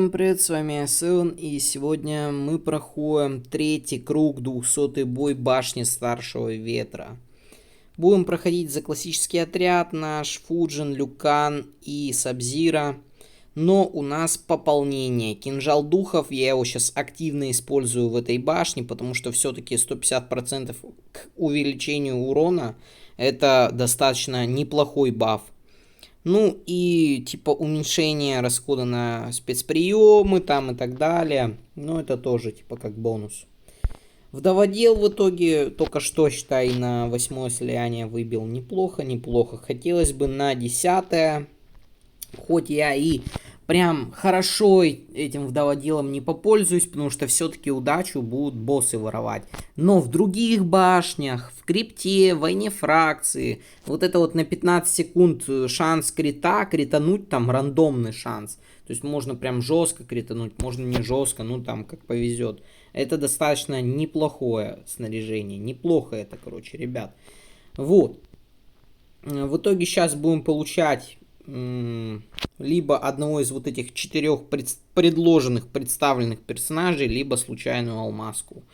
Всем привет, с вами Сэн, и сегодня мы проходим третий круг 200-й бой башни Старшего Ветра. Будем проходить за классический отряд наш, Фуджин, Люкан и Сабзира. Но у нас пополнение. Кинжал духов, я его сейчас активно использую в этой башне, потому что все-таки 150% к увеличению урона это достаточно неплохой баф. Ну и типа уменьшение расхода на спецприемы там и так далее. Но это тоже типа как бонус. Вдоводел в итоге только что, считай, на 8-е слияние выбил. Неплохо. Хотелось бы на 10-е. Хоть я и прям хорошо этим вдоводелом не попользуюсь, потому что все-таки удачу будут боссы воровать. Но в других башнях, в крипте, в войне фракции, вот это вот на 15 секунд шанс критануть, там рандомный шанс. То есть можно прям жестко критануть, можно не жестко, ну там как повезет. Это достаточно неплохое снаряжение. Неплохо это, короче, ребят. Вот. В итоге сейчас будем получать либо одного из вот этих 4 представленных персонажей, либо случайную алмазку.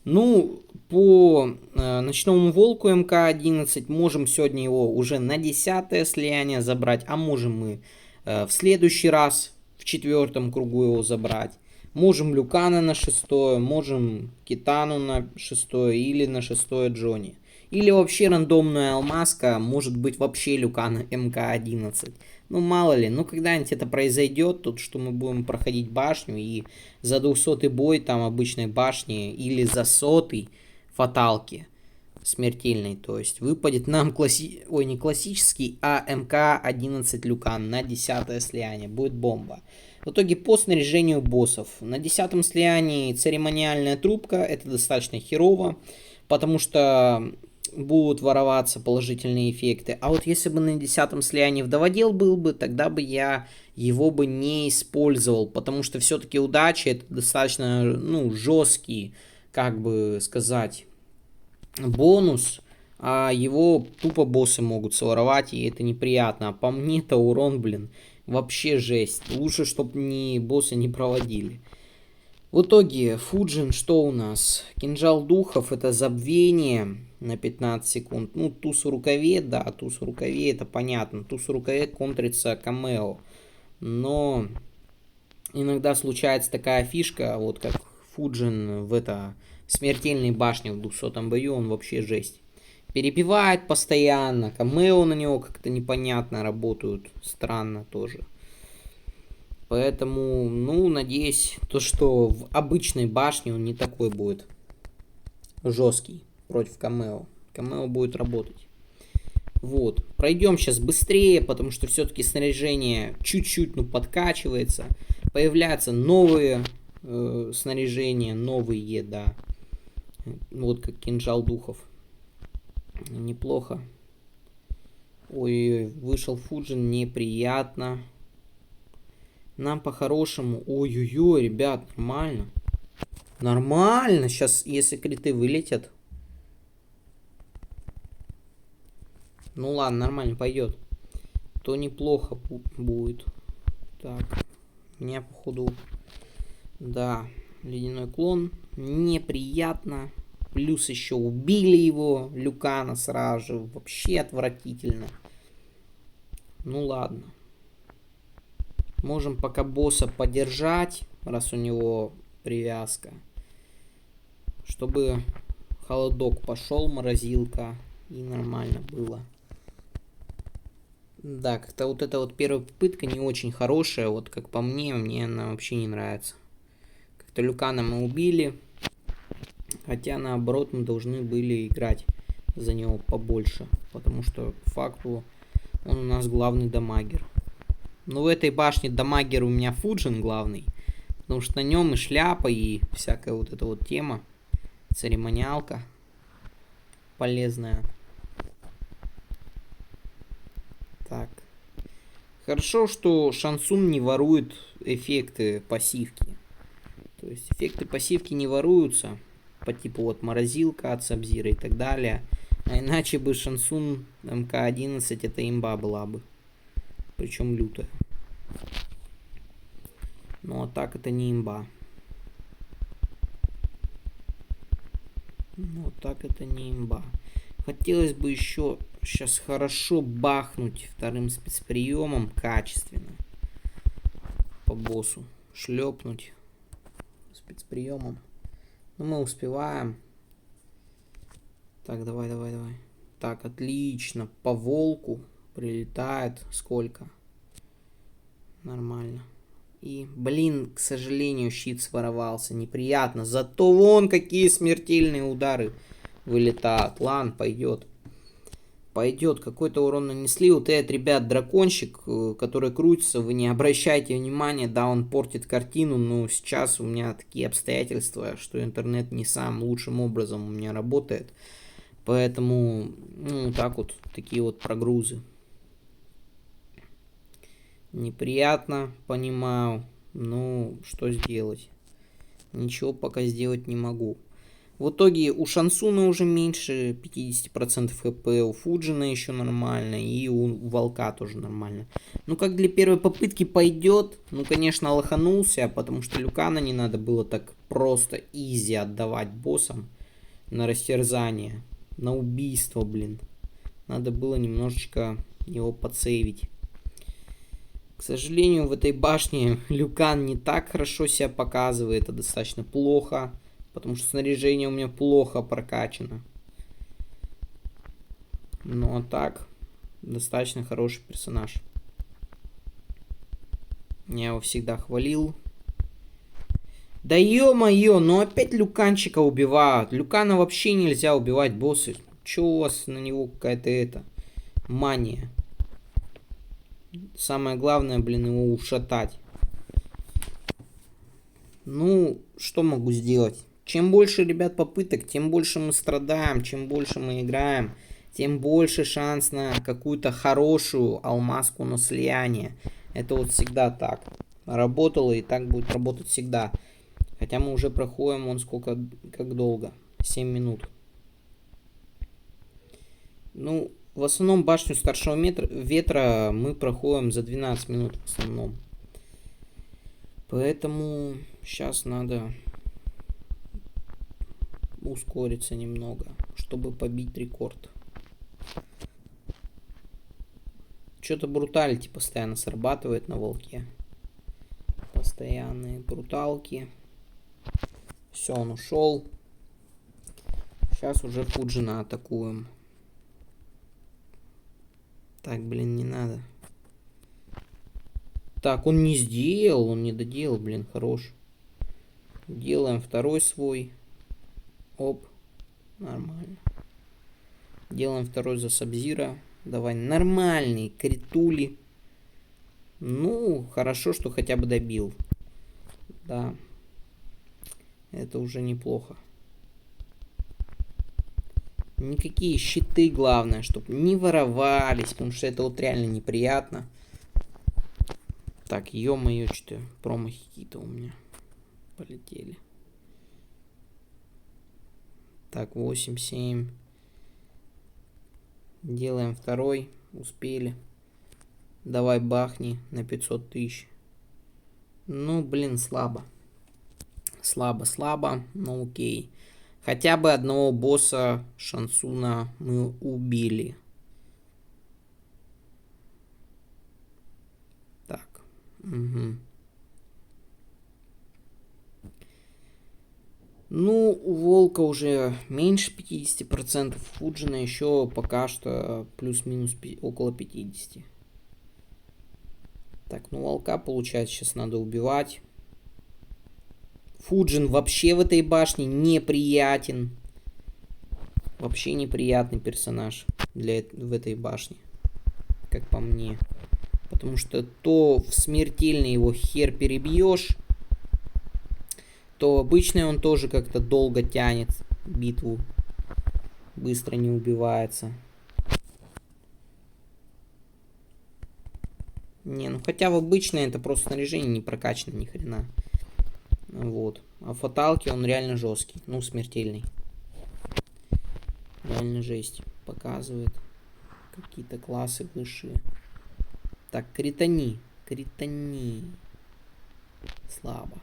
Ну, по ночному волку МК-11 можем сегодня его уже на 10-е слияние забрать, а можем мы в следующий раз в 4-м кругу его забрать. Можем Люкана на 6-е, можем Китану на 6-е или на 6-е Джонни. Или вообще рандомная алмазка, может быть вообще Люкан МК-11. Ну мало ли, ну когда-нибудь это произойдет, тут что мы будем проходить башню и за 200-й бой там обычной башни или за 100-й фаталки смертельной, то есть выпадет нам не классический, а МК-11 Люкан на 10-е слияние, будет бомба. В итоге по снаряжению боссов. На 10-м слиянии церемониальная трубка, это достаточно херово, потому что будут вороваться положительные эффекты. А вот если бы на 10-м слиянии вдоводел был бы, тогда бы я его бы не использовал, потому что все-таки удача это достаточно, ну, жесткий, как бы сказать, бонус, а его тупо боссы могут своровать, и это неприятно. А по мне-то урон, блин, вообще жесть. Лучше, чтобы боссы не проводили. В итоге, Фуджин, что у нас? Кинжал духов, это забвение на 15 секунд. Ну, туз в рукаве, да, туз в рукаве, это понятно. Туз в рукаве контрится камео. Но иногда случается такая фишка, вот как Фуджин в смертельной башне в 200-м бою, он вообще жесть. Перебивает постоянно, камео на него как-то непонятно работают, странно тоже. Поэтому, ну, надеюсь, что в обычной башне он не такой будет жесткий против камео. Камео будет работать. Вот. Пройдем сейчас быстрее, потому что все-таки снаряжение чуть-чуть, ну, подкачивается. Появляются новые снаряжения, новые, да. Вот как кинжал духов. Неплохо. Ой, вышел Фуджин, неприятно. Нам по-хорошему... Ой-ой-ой, ребят, нормально. Нормально. Сейчас, если криты вылетят. Ну ладно, нормально, пойдет. То неплохо будет. Так. Меня, походу... Да. Ледяной клон. Неприятно. Плюс еще убили его. Люкана сразу же. Вообще отвратительно. Ну ладно. Можем пока босса подержать, раз у него привязка. Чтобы холодок пошел, морозилка. И нормально было. Да, как-то вот эта вот первая попытка не очень хорошая. Вот как по мне, мне она вообще не нравится. Как-то Люкана мы убили. Хотя наоборот мы должны были играть за него побольше. Потому что по факту он у нас главный дамагер. Но в этой башне дамагер у меня Фуджин главный. Потому что на нем и шляпа, и всякая вот эта вот тема. Церемониалка. Полезная. Так. Хорошо, что Шансун не ворует эффекты пассивки. То есть эффекты пассивки не воруются. По типу вот морозилка от Сабзира и так далее. А иначе бы Шансун МК-11 это имба была бы. Причем лютая. Но так это не имба. Но так это не имба. Хотелось бы еще сейчас хорошо бахнуть вторым спецприемом качественно. По боссу. Шлепнуть спецприемом. Но мы успеваем. Так, давай. Так, отлично. По волку прилетает. Сколько? Нормально. И, блин, к сожалению, щит своровался. Неприятно. Зато вон какие смертельные удары вылетают. Ладно, пойдет. Пойдет. Какой-то урон нанесли. Вот этот, ребят, дракончик, который крутится, вы не обращайте внимания. Да, он портит картину. Но сейчас у меня такие обстоятельства, что интернет не самым лучшим образом у меня работает. Поэтому, ну, так вот, такие вот прогрузы. Неприятно, понимаю. Ну, что сделать? Ничего пока сделать не могу. В итоге у Шансуна уже меньше 50% хп, у Фуджина еще нормально, и у Волка тоже нормально. Ну, как для первой попытки пойдет. Ну, конечно, лоханулся, потому что Люкана не надо было так просто изи отдавать боссам на растерзание, на убийство, блин. Надо было немножечко его подсейвить. К сожалению, в этой башне Люкан не так хорошо себя показывает, это достаточно плохо, потому что снаряжение у меня плохо прокачано. Ну а так, достаточно хороший персонаж. Я его всегда хвалил. Да ё-моё, ну опять Люканчика убивают. Люкана вообще нельзя убивать, боссы. Чё у вас на него какая-то мания? Самое главное, блин, его ушатать. Ну, что могу сделать? Чем больше, ребят, попыток, тем больше мы страдаем. Чем больше мы играем, тем больше шанс на какую-то хорошую алмазку на слияние. Это вот всегда так. Работало и так будет работать всегда. Хотя мы уже проходим, вон сколько, как долго. 7 минут. Ну, в основном башню старшего ветра мы проходим за 12 минут в основном. Поэтому сейчас надо ускориться немного, чтобы побить рекорд. Что-то бруталити постоянно срабатывает на волке. Постоянные бруталки. Все, он ушел. Сейчас уже Фуджина атакуем. Так, блин, не надо. Так, он не сделал, он не доделал, блин, хорош. Делаем второй свой. Оп, нормально. Делаем второй за Сабзира. Давай, нормальный, критули. Ну, хорошо, что хотя бы добил. Да. Это уже неплохо. Никакие щиты, главное, чтобы не воровались, потому что это вот реально неприятно. Так, ё-моё, что-то промахи какие-то у меня полетели. Так, 8-7. Делаем второй. Успели. Давай бахни на 500 тысяч. Ну, блин, слабо. Слабо, но окей. Хотя бы одного босса Шансуна мы убили. Так. Угу. Ну, у Волка уже меньше 50%. Фуджина еще пока что плюс-минус около 50%. Так, ну Волка, получается, сейчас надо убивать. Фуджин вообще в этой башне неприятен. Вообще неприятный персонаж в этой башне. Как по мне. Потому что то в смертельный его хер перебьешь, то обычный он тоже как-то долго тянет битву. Быстро не убивается. Не, ну хотя в обычное это просто снаряжение не прокачано ни хрена. Вот. А в фаталке он реально жесткий. Ну, смертельный. Реально жесть. Показывает какие-то классы высшие. Так, критани. Критани. Слабо.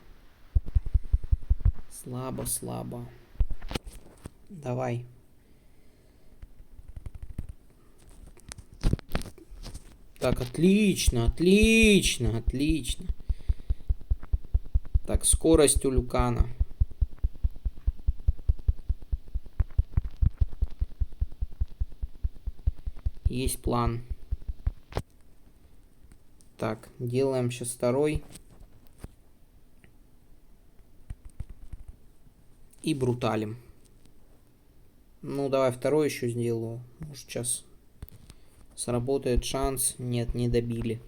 Слабо, слабо. Давай. Так, отлично, отлично, отлично. Так, скорость у Люкана. Есть план. Так, делаем сейчас второй. И бруталим. Ну, давай второй еще сделаю. Может, сейчас сработает шанс. Нет, не добили.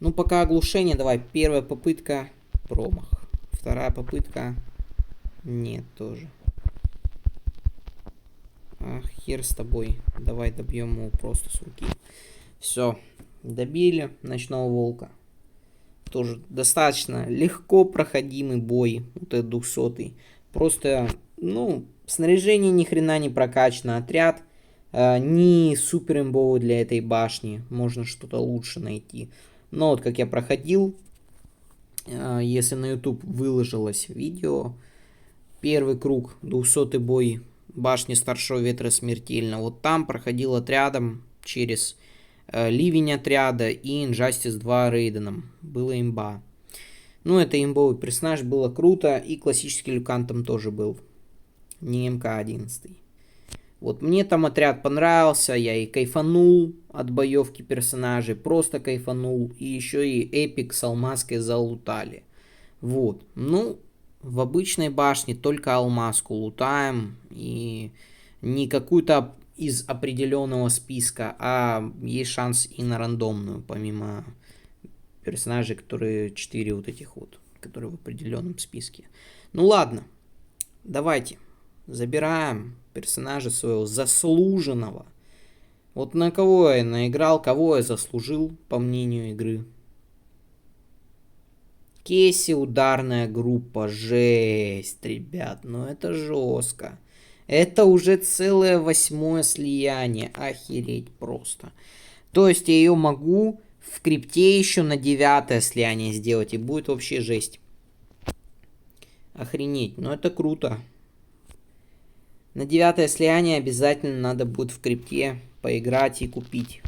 Ну, пока оглушение. Давай, первая попытка. Промах. Вторая попытка. Нет, тоже. Ах, хер с тобой. Давай добьем его просто с руки. Все. Добили ночного волка. Тоже достаточно легко проходимый бой. Вот этот 200-й. Просто, ну, снаряжение ни хрена не прокачано. Отряд не супер имбовый для этой башни. Можно что-то лучше найти. Но вот как я проходил, если на YouTube выложилось видео, первый круг, 200-й бой башни Старшего Ветра смертельно. Вот там проходил отрядом через ливень отряда и Injustice 2 рейденом. Было имба. Ну, это имбовый персонаж, было круто. И классический Люкан там тоже был. Не МК-11. Вот мне там отряд понравился. Я и кайфанул от боевки персонажей. Просто кайфанул. И еще и эпик с алмазкой залутали. Вот. Ну, в обычной башне только алмазку лутаем. И не какую-то из определенного списка, а есть шанс и на рандомную, помимо персонажей, которые 4 вот этих вот, которые в определенном списке. Ну ладно, давайте забираем персонажа своего заслуженного. Вот на кого я наиграл, кого я заслужил, по мнению игры. Кейси, ударная группа, жесть, ребят, ну это жестко. Это уже целое 8-е слияние, охереть просто. То есть я ее могу в крипте еще на 9-е слияние сделать, и будет вообще жесть. Охренеть, ну это круто. На 9-е слияние обязательно надо будет в крипте поиграть и купить.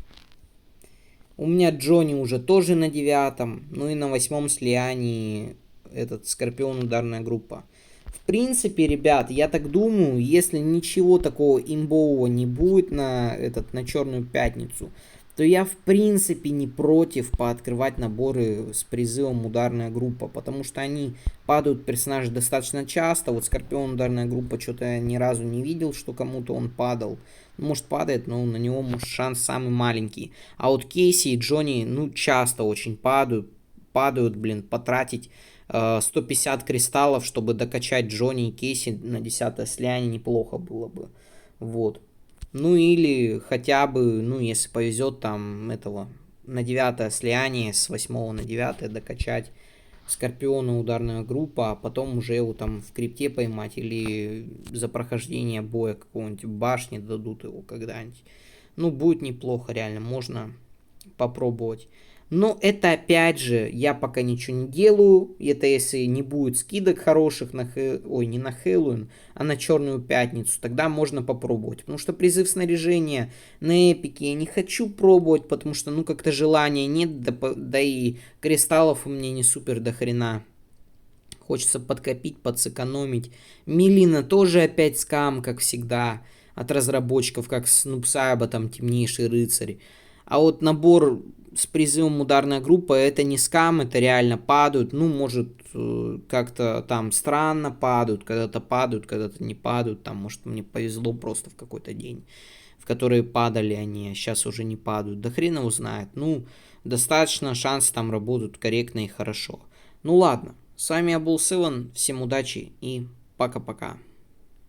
У меня Джонни уже тоже на 9-м, ну и на 8-м слиянии этот Скорпион ударная группа. В принципе, ребят, я так думаю, если ничего такого имбового не будет на Черную Пятницу, то я в принципе не против пооткрывать наборы с призывом ударная группа, потому что они падают персонажи достаточно часто. Вот Скорпион ударная группа что-то я ни разу не видел, что кому-то он падал. Может падает, но на него может шанс самый маленький. А вот Кейси и Джонни, ну, часто очень падают, блин, потратить 150 кристаллов, чтобы докачать Джонни и Кейси на 10-е слияние, неплохо было бы. Вот. Ну или хотя бы, ну если повезет там этого, на 9-е слияние с 8 на 9 докачать Скорпиона ударная группа, а потом уже его там в крипте поймать или за прохождение боя какого-нибудь башни дадут его когда-нибудь. Ну будет неплохо реально, можно попробовать. Но это опять же, я пока ничего не делаю. Это если не будет скидок хороших на не на Хэллоуин, а на Черную Пятницу. Тогда можно попробовать. Потому что призыв снаряжения на эпике я не хочу пробовать. Потому что ну как-то желания нет. Да и кристаллов у меня не супер до хрена. Хочется подкопить, подсэкономить. Милина тоже опять скам, как всегда. От разработчиков, как Снупсайба, там Темнейший Рыцарь. А вот набор с призывом ударная группа, это не скам, это реально падают. Ну, может, как-то там странно падают, когда-то не падают. Там, может, мне повезло просто в какой-то день, в который падали они, а сейчас уже не падают. Да хрен его знает. Ну, достаточно, шансы там работают корректно и хорошо. Ну, ладно. С вами я был Сыван. Всем удачи и пока-пока.